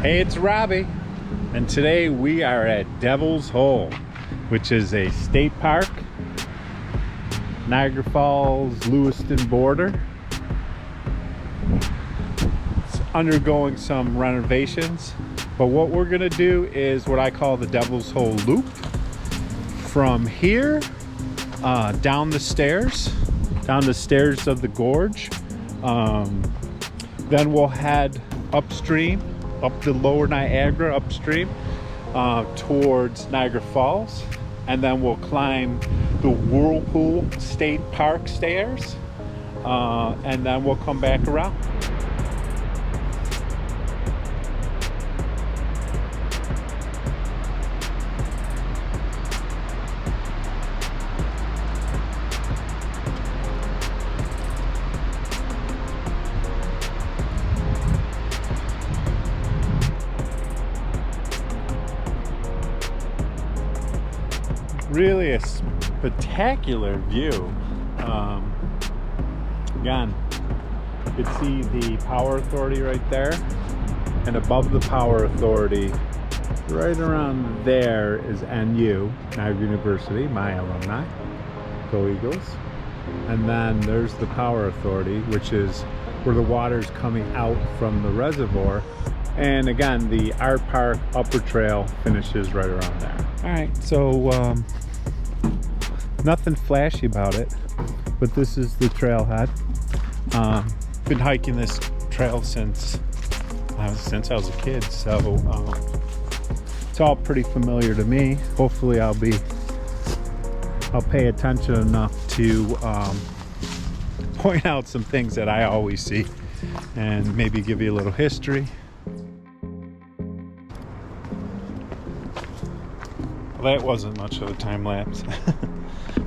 Hey, it's Robbie, and today we are at Devil's Hole, which is a state park, Niagara Falls, Lewiston border. It's undergoing some renovations, but what we're gonna do is what I call the Devil's Hole loop. From here, down the stairs of the gorge. Then we'll head upstream, up the lower Niagara upstream towards Niagara Falls, and then we'll climb the Whirlpool State Park stairs, and then we'll come back around. Really a spectacular view. Again, you can see the Power Authority right there, and above the Power Authority, right around there, is NU, Niagara University, my alumni. Go Eagles. And then there's the Power Authority, which is where the water's coming out from the reservoir. And again, the Art Park Upper Trail finishes right around there. All right, so nothing flashy about it, but this is the trailhead. Been hiking this trail since I was a kid, so it's all pretty familiar to me. Hopefully I'll pay attention enough to point out some things that I always see and maybe give you a little history. That wasn't much of a time lapse.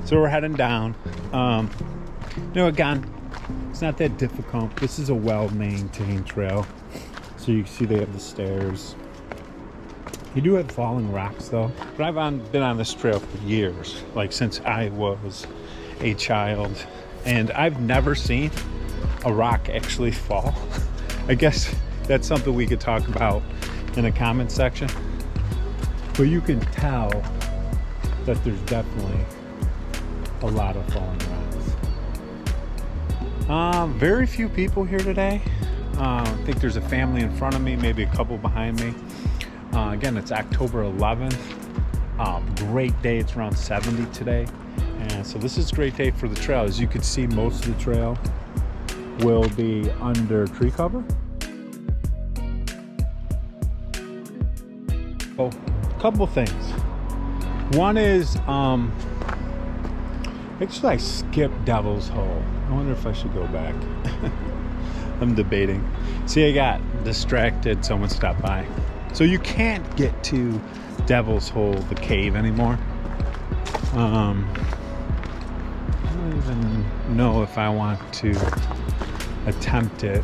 So we're heading down. Again, it's not that difficult. This is a well-maintained trail. So you can see they have the stairs. You do have falling rocks though. But I've been on this trail for years, like since I was a child. And I've never seen a rock actually fall. I guess that's something we could talk about in the comment section. But you can tell that there's definitely a lot of falling rocks. Very few people here today. I think there's a family in front of me, maybe a couple behind me. Again, it's October 11th. Great day. It's around 70 today. And so this is a great day for the trail. As you can see, most of the trail will be under tree cover. Oh, a couple things. One is, actually I skipped Devil's Hole. I wonder if I should go back. I'm debating. See, I got distracted. Someone stopped by. So you can't get to Devil's Hole, the cave, anymore. I don't even know if I want to attempt it.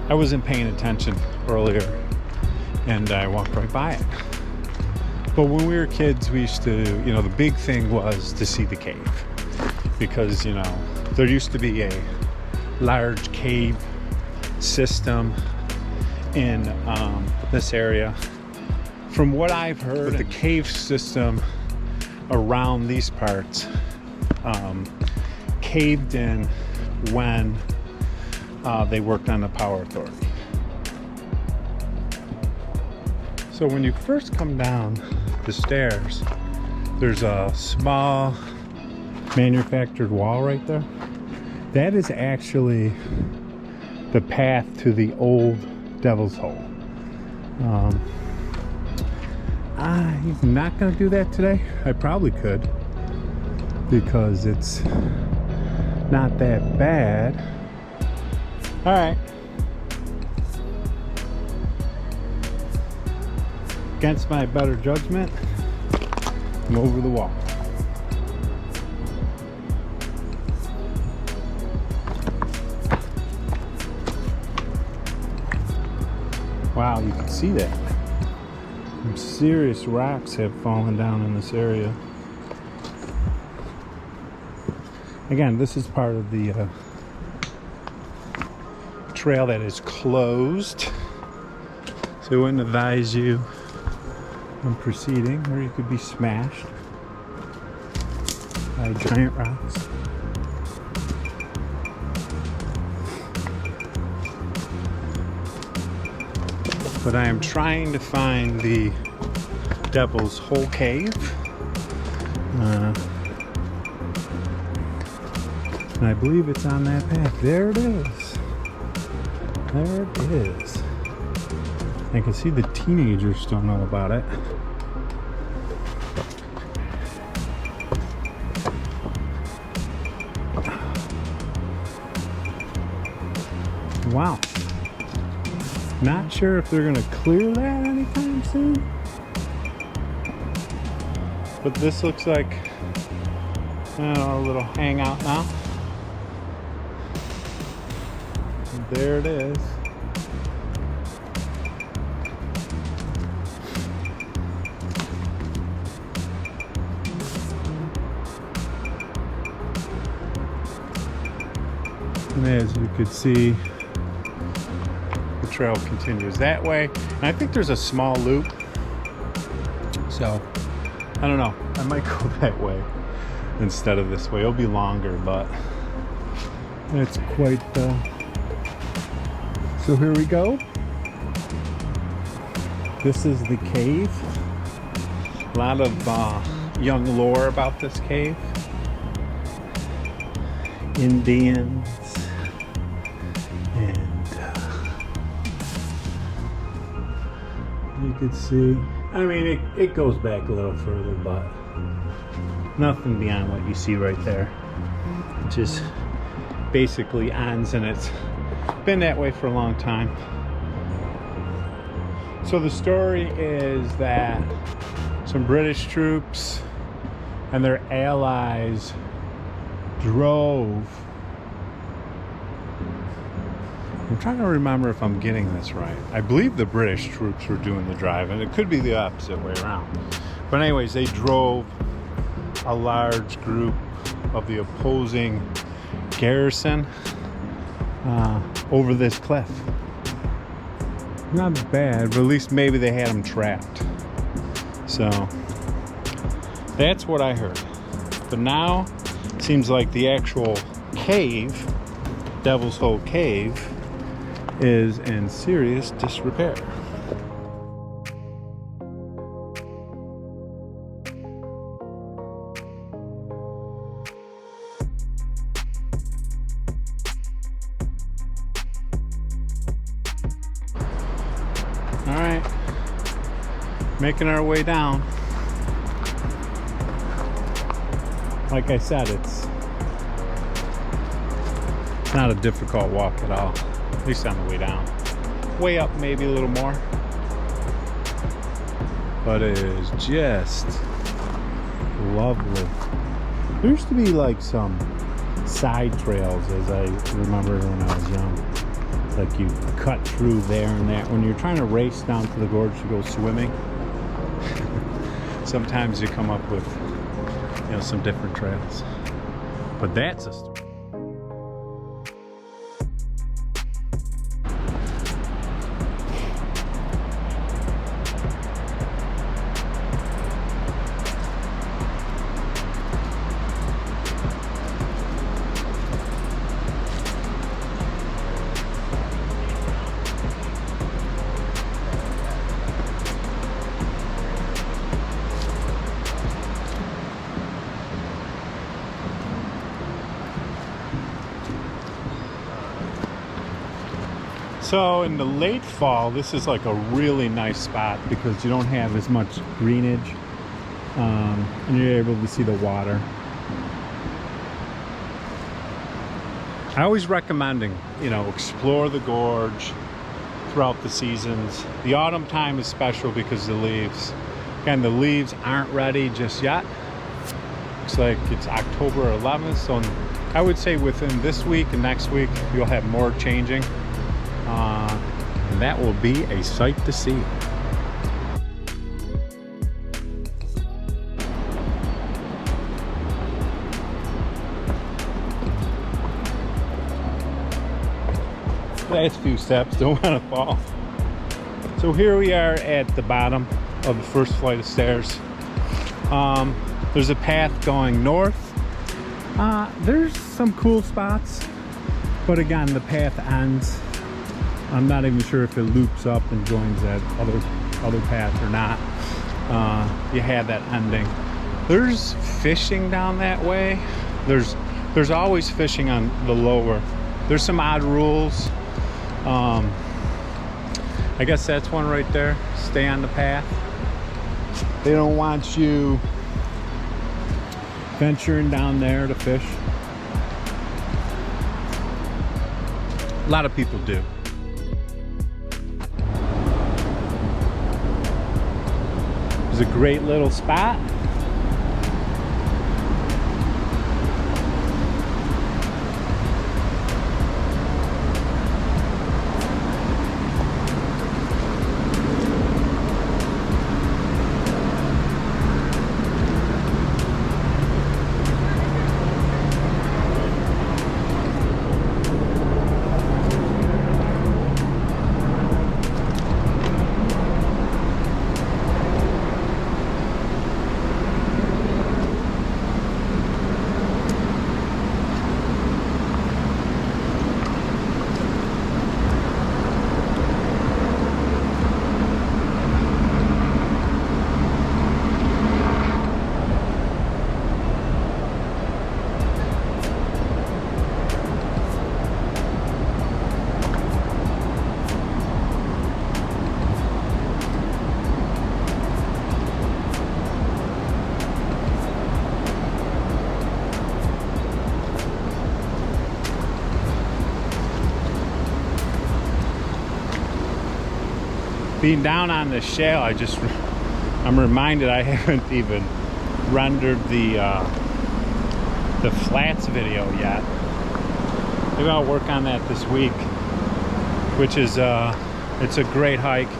I wasn't paying attention earlier, and I walked right by it. But when we were kids, we used to, the big thing was to see the cave. Because, there used to be a large cave system in this area. From what I've heard, the cave system around these parts caved in when they worked on the Power Authority. So when you first come down the stairs, there's a small manufactured wall right there. That is actually the path to the old Devil's Hole. I'm not gonna do that today. I probably could, because it's not that bad. All right. Against my better judgment, I'm over the wall. Wow, you can see that. Some serious rocks have fallen down in this area. Again, this is part of the trail that is closed. So I wouldn't advise you on proceeding, or you could be smashed by giant rocks. But I am trying to find the Devil's Hole Cave. And I believe it's on that path. There it is. There it is. I can see the teenagers still know about it. Wow. Not sure if they're gonna clear that anytime soon. But this looks like, I don't know, a little hangout now. And there it is. And as you could see, the trail continues that way. And I think there's a small loop. So, I don't know. I might go that way instead of this way. It'll be longer, but it's quite... So here we go. This is the cave. A lot of young lore about this cave. Indians. And you could see, I mean, it goes back a little further, but nothing beyond what you see right there. It just basically ends, and it's been that way for a long time. So the story is that some British troops and their allies drove. I'm trying to remember if I'm getting this right. I believe the British troops were doing the drive, and it could be the opposite way around. But anyways, they drove a large group of the opposing garrison over this cliff. Not bad, but at least maybe they had them trapped. So that's what I heard. But now it seems like the actual cave, Devil's Hole Cave, is in serious disrepair. All right, making our way down. Like I said, it's not a difficult walk at all, at least on the way down. Way up maybe a little more, but it is just lovely. There used to be like some side trails, as I remember when I was young. Like you cut through there and that. When you're trying to race down to the gorge to go swimming, sometimes you come up with, you know, some different trails. But that's a story. So in the late fall, this is like a really nice spot because you don't have as much greenage, and you're able to see the water. I always recommending, you know, explore the gorge throughout the seasons. The autumn time is special because of the leaves. Again, the leaves aren't ready just yet. Looks like it's October 11th, so I would say within this week and next week, you'll have more changing. And that will be a sight to see. Last few steps, don't want to fall. So here we are at the bottom of the first flight of stairs. There's a path going north. There's some cool spots, but again, the path ends. I'm not even sure if it loops up and joins that other path or not. You have that ending. There's fishing down that way. There's always fishing on the lower. There's some odd rules. I guess that's one right there. Stay on the path. They don't want you venturing down there to fish. A lot of people do. It's a great little spot. Being down on the shale, I'm reminded I haven't even rendered the flats video yet. Maybe I'll work on that this week, which is it's a great hike.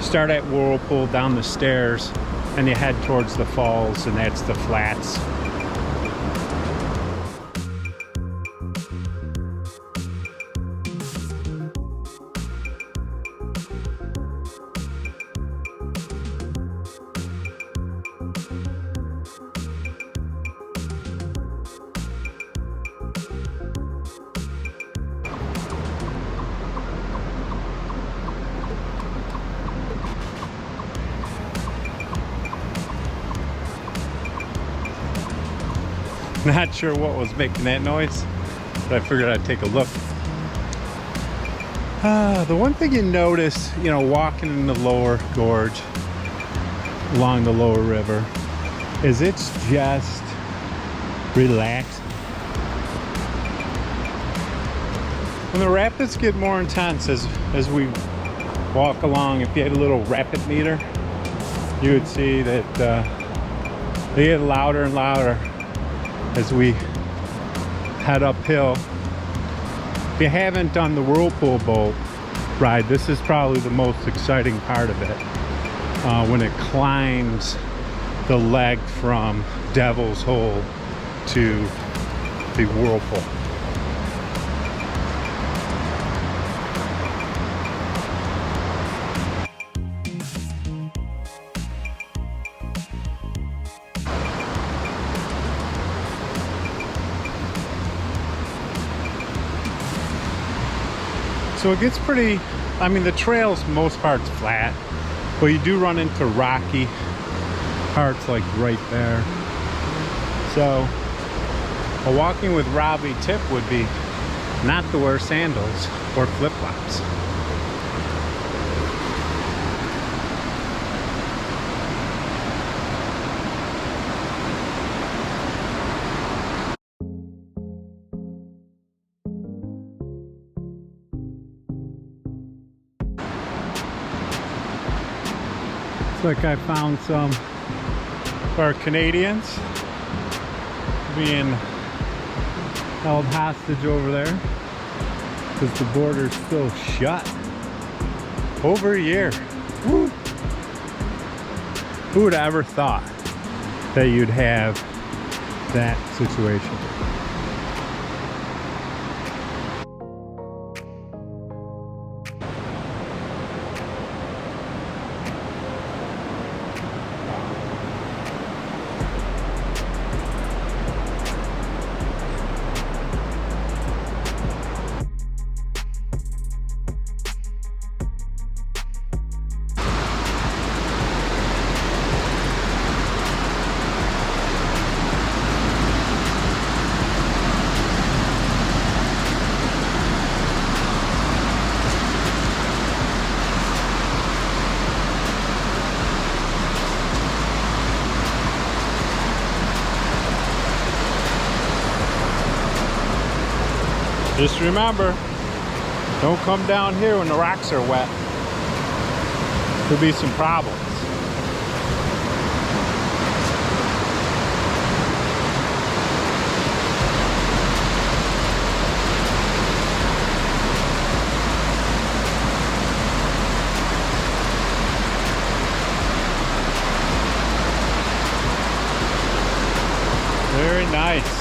Start at Whirlpool, down the stairs, and you head towards the falls, and that's the flats. Not sure what was making that noise, but I figured I'd take a look. The one thing you notice, walking in the lower gorge, along the lower river, is it's just relaxing. When the rapids get more intense as we walk along, if you had a little rapid meter, you would see that they get louder and louder as we head uphill. If you haven't done the Whirlpool boat ride, this is probably the most exciting part of it, when it climbs the leg from Devil's Hole to the Whirlpool. So it gets pretty, the trail's most parts flat, but you do run into rocky parts like right there. So a walking with Robbie tip would be not to wear sandals or flip-flops. Looks like I found some of our Canadians being held hostage over there because the border's still shut. Over a year. Woo. Who would have ever thought that you'd have that situation? Just remember, don't come down here when the rocks are wet. There'll be some problems. Very nice.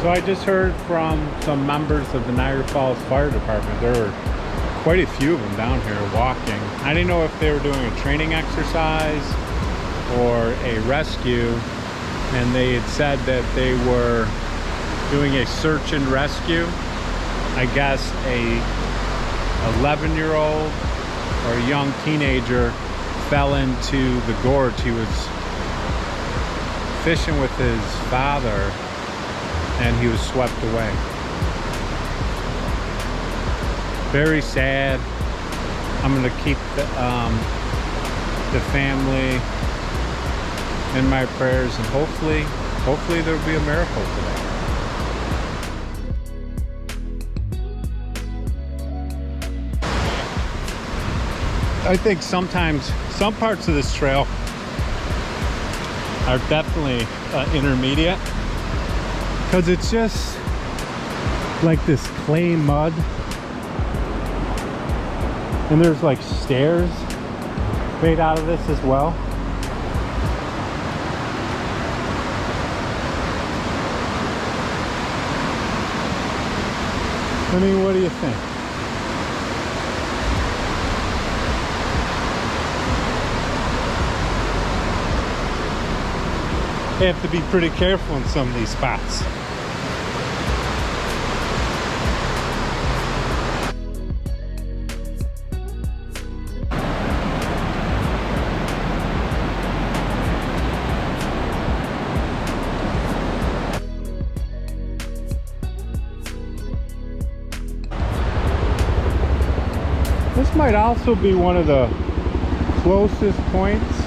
So I just heard from some members of the Niagara Falls Fire Department. There were quite a few of them down here walking. I didn't know if they were doing a training exercise or a rescue, and they had said that they were doing a search and rescue. I guess a 11-year-old or a young teenager fell into the gorge. He was fishing with his father and he was swept away. Very sad. I'm gonna keep the family in my prayers, and hopefully there'll be a miracle today. I think sometimes some parts of this trail are definitely intermediate, because it's just like this clay mud, and there's like stairs made out of this as well. I mean, what do you think? You have to be pretty careful in some of these spots. This might also be one of the closest points.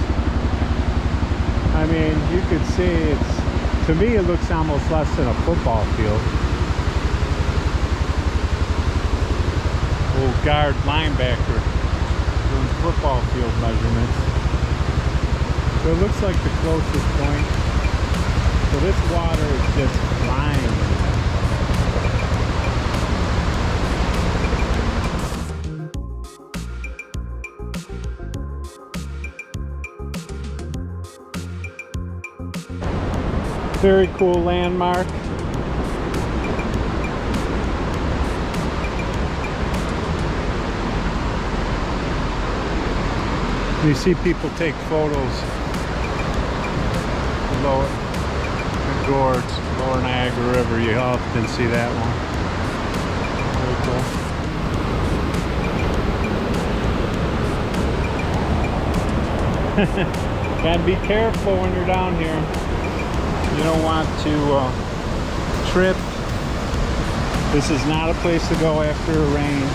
I mean, you could see it's, to me it looks almost less than a football field. Old guard linebacker doing football field measurements. So it looks like the closest point. So this water is just flying. Very cool landmark. You see people take photos below the gorge, lower Niagara River. You often see that one. Very cool. Gotta be careful when you're down here. You don't want to trip. This is not a place to go after a rain.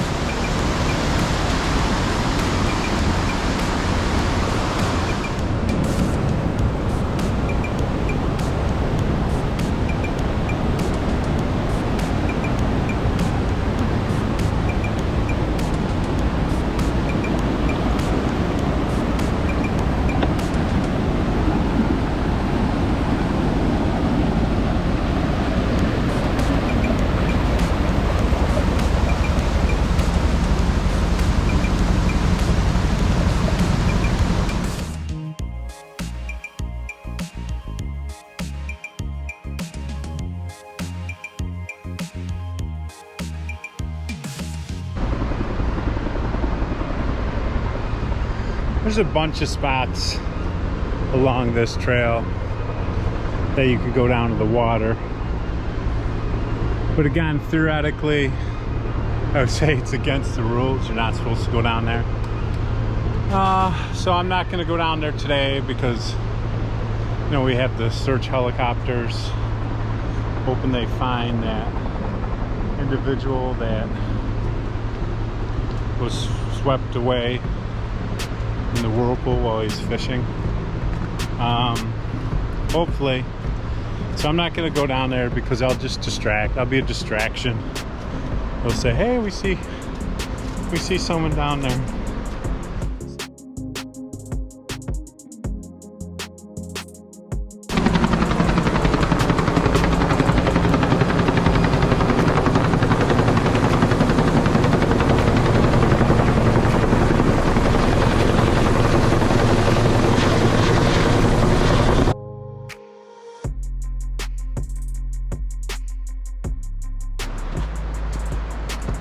There's a bunch of spots along this trail that you could go down to the water. But again, theoretically, I would say it's against the rules. You're not supposed to go down there. So I'm not going to go down there today because, you know, we have the search helicopters, hoping they find that individual that was swept away in the Whirlpool while he's fishing. Hopefully. So I'm not going to go down there because I'll just distract. I'll be a distraction. They'll say, hey, we see someone down there.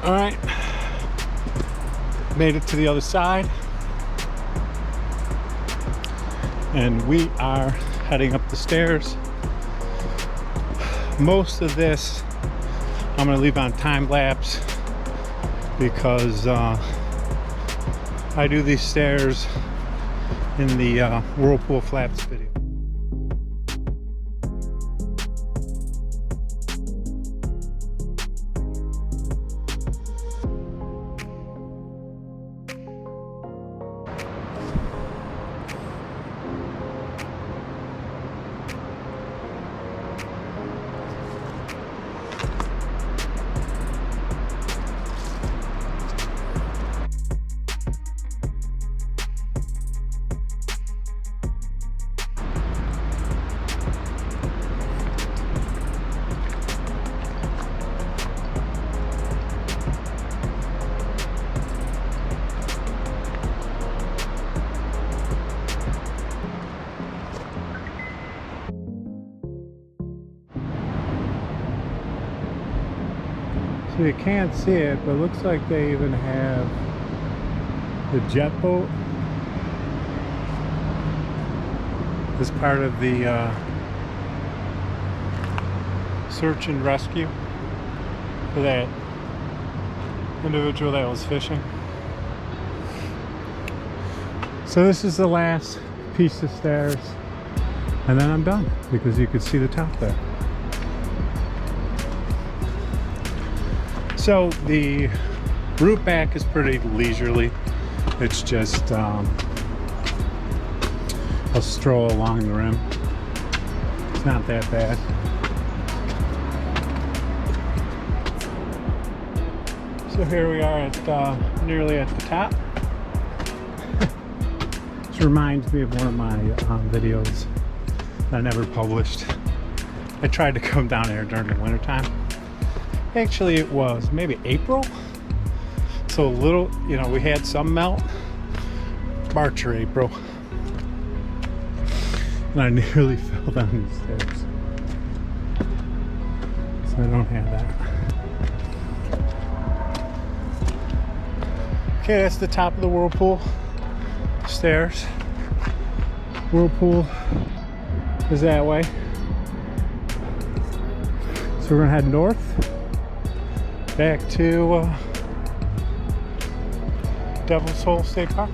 All right, made it to the other side, and we are heading up the stairs. Most of this I'm going to leave on time lapse because I do these stairs in the Whirlpool flaps video. So you can't see it, but it looks like they even have the jet boat as part of the search and rescue for that individual that was fishing. So this is the last piece of stairs, and then I'm done because you can see the top there. So the route back is pretty leisurely. It's just a stroll along the rim. It's not that bad. So here we are at nearly at the top. This reminds me of one of my videos that I never published. I tried to come down here during the winter time. Actually, it was maybe April, so a little, you know, we had some melt. March or April, and I nearly fell down these stairs, so I don't have that. Okay, that's the top of the Whirlpool stairs. Whirlpool is that way, so we're gonna head north back to Devil's Hole State Park.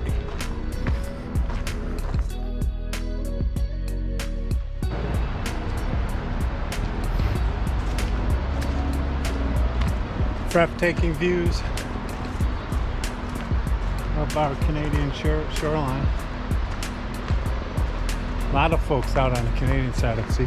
Breathtaking views of our Canadian shoreline. A lot of folks out on the Canadian side I see.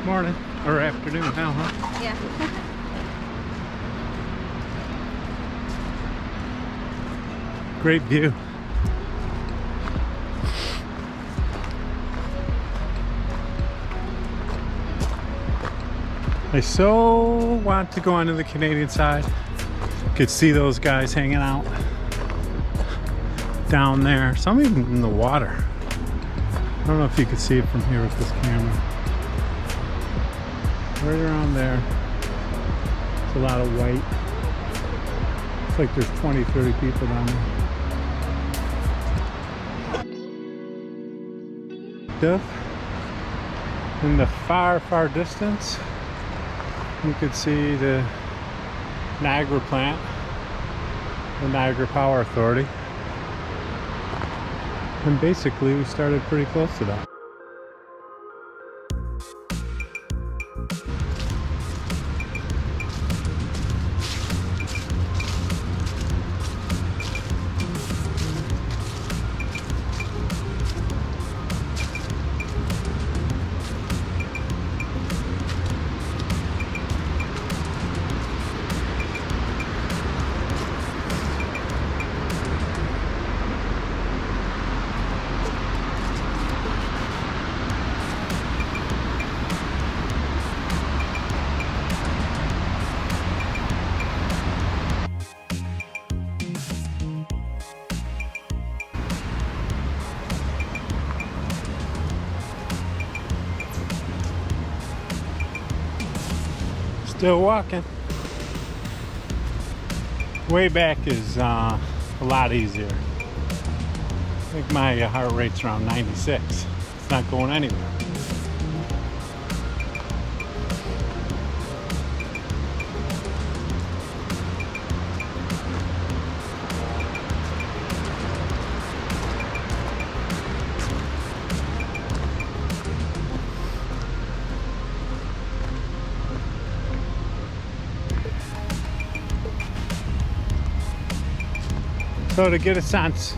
Morning or afternoon now, huh? Yeah. Great view. I so want to go onto the Canadian side. Could see those guys hanging out down there. Some even in the water. I don't know if you could see it from here with this camera. right around there. It's a lot of white. It's like there's 20, 30 people down there. In the far, far distance, you could see the Niagara plant, the Niagara Power Authority. And basically we started pretty close to that. Still walking. Way back is a lot easier. I think my heart rate's around 96. It's not going anywhere. So to get a sense,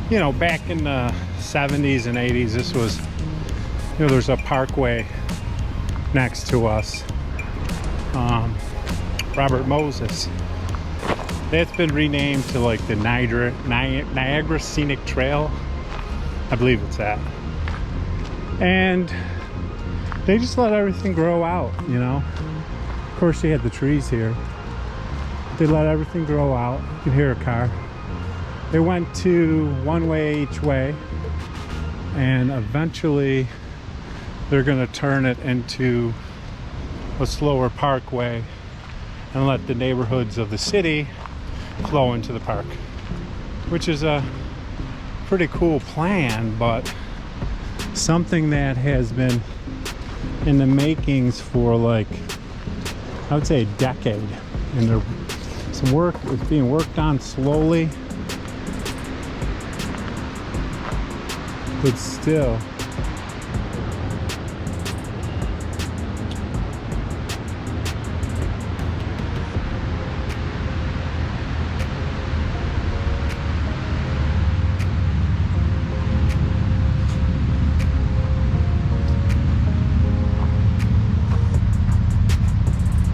you know, back in the 70s and 80s, this was, you know, there's a parkway next to us, Robert Moses. That's been renamed to like the Niagara Scenic Trail. I believe it's that. And they just let everything grow out, you know. Of course, you had the trees here. They let everything grow out. You can hear a car. They went to one way each way, and eventually they're going to turn it into a slower parkway and let the neighborhoods of the city flow into the park, which is a pretty cool plan, but something that has been in the makings for like, I would say, a decade. And there, some work is being worked on slowly, but still.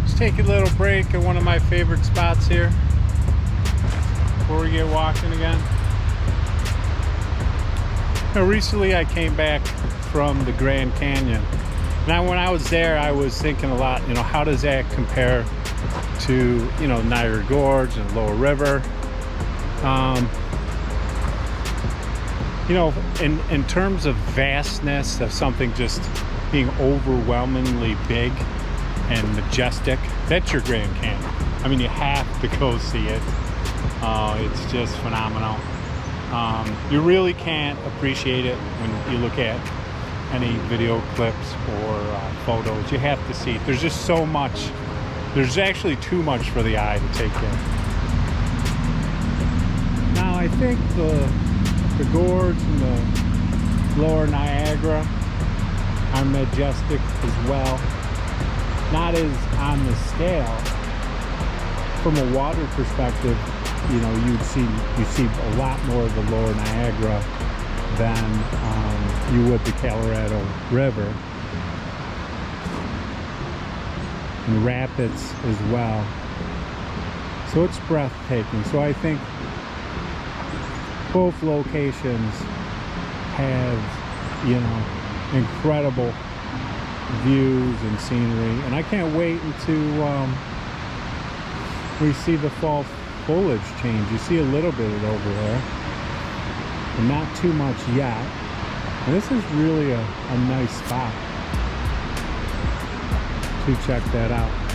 Just take a little break at one of my favorite spots here before we get walking again. Now, recently I came back from the Grand Canyon. Now, when I was there, I was thinking a lot, you know, how does that compare to, you know, Niagara Gorge and Lower River? You know, in terms of vastness of something just being overwhelmingly big and majestic, that's your Grand Canyon. I mean, you have to go see it. It's just phenomenal. You really can't appreciate it when you look at any video clips or photos. You have to see it. There's just so much. There's actually too much for the eye to take in. Now, I think the gorge and the lower Niagara are majestic as well. Not as on the scale. From a water perspective, you know, you see a lot more of the lower Niagara than you would the Colorado River, and rapids as well. So it's breathtaking. So I think both locations have, you know, incredible views and scenery, and I can't wait until we see the fall foliage change. You see a little bit of it over there, and not too much yet. And this is really a nice spot. to check that out.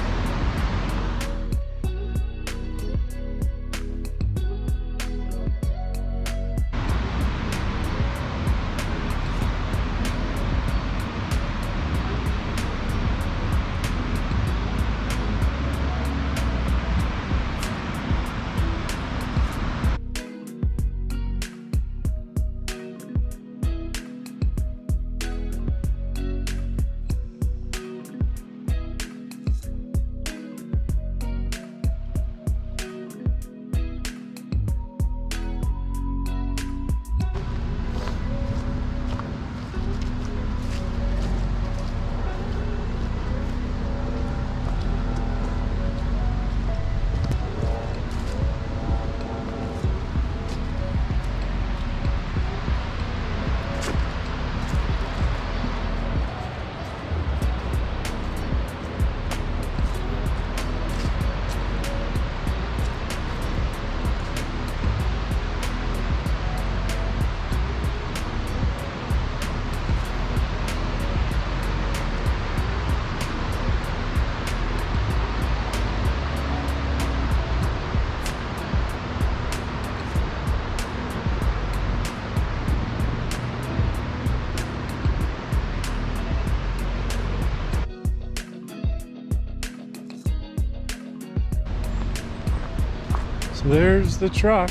So there's the truck.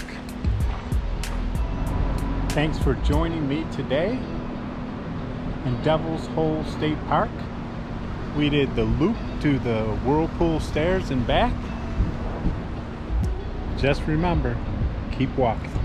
Thanks for joining me today in Devil's Hole State Park. We did the loop to the Whirlpool stairs and back. Just remember, keep walking.